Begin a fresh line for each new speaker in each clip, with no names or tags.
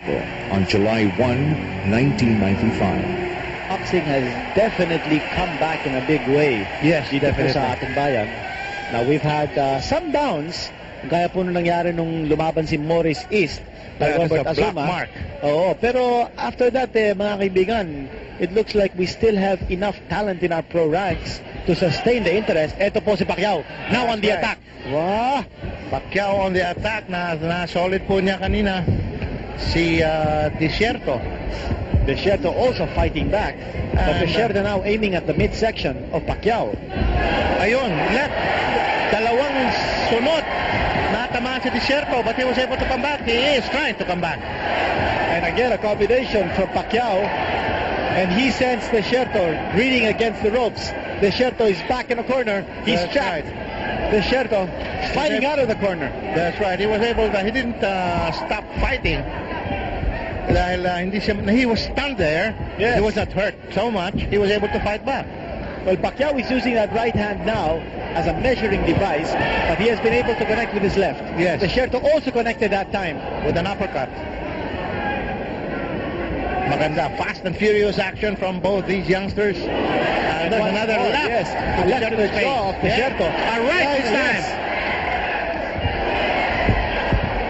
Desierto on July 1, 1995.
Boxing has definitely come back in a big way.
Yes,
dito po
definitely.
sa ating bayan. Now, we've had some downs. Gaya po nung nangyari nung lumaban si Morris East by
That is
Robert
a black
Azuma.
mark.
Oo, pero after that, mga kaibigan, it looks like we still have enough talent in our pro ranks to sustain the interest. Ito po si Pacquiao, now on the
That's
attack.
right.
Wow!
Pacquiao on the attack, na solid po niya kanina si Desierto.
Desierto also fighting back. But
And,
Desierto now aiming at the midsection of Pacquiao.
Ayun, dalawang sunod natamaan si Desierto, but he was able to come back. He is trying to come back.
And again, a combination from Pacquiao. And he sends Desierto reading against the ropes. Desierto is back in the corner. He's
That's
trapped.
right.
Desierto fighting out of the corner.
That's right. He was able to, he didn't stop fighting. Dahil he was stunned there.
Yes.
He was not hurt so much. He was able to fight back.
Well, Pacquiao is using that right hand now as a measuring device, but he has been able to connect with his left.
Yes.
Desierto also connected that time.
With an uppercut. Maganda. Fast and furious action from both these youngsters. There's another left.
Yes, a left to the jaw of Desierto.
A right this time.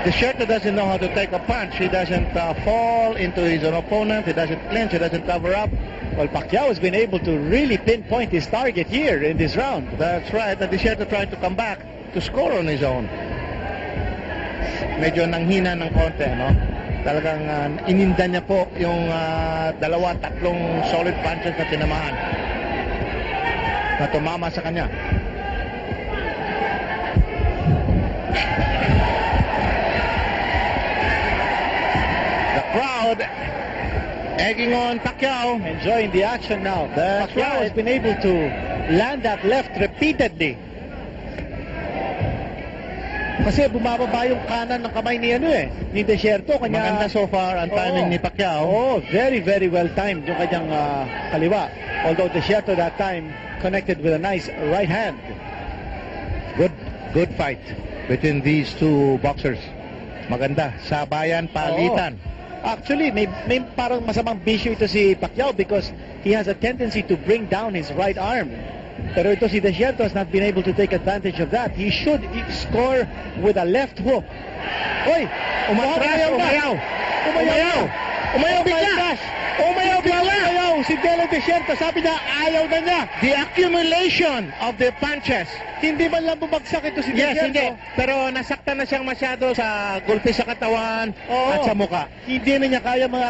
Desierto doesn't know how to take a punch. He doesn't fall into his own opponent. He doesn't clinch. He doesn't cover up.
Well, Pacquiao has been able to really pinpoint his target here in this round.
That's right. And Desierto tried to come back to score on his own. Medyo nanghina ng konti, no? Talagang ininda niya po yung tatlong solid punches na tinamaan na tumama sa kanya. The crowd egging on Pacquiao.
Enjoying the action now.
That's
Pacquiao
right.
has been able to land that left repeatedly. Kasi bumababa yung kanan ng kamay ni Desierto.
Maganda so far ang timing ni Pacquiao.
Oh, very, very well timed yung kanyang kaliwa. Although Desierto that time connected with a nice right hand.
Good fight between these two boxers. Maganda. Sabayan, palitan.
Actually, may parang masamang bisyo ito si Pacquiao because he has a tendency to bring down his right arm. Pero ito si Desierto has not been able to take advantage of that. He should score with a left hook. Oy! Umayaw bigla! Umayaw si Dela Desierto. Sabi niya, ayaw na niya.
The accumulation of the punches.
Hindi man lang bumagsak ito si
Yes,
Desierto.
hindi. Pero nasaktan na siyang masyado sa gulpi sa katawan at sa muka.
Hindi na niya kaya mga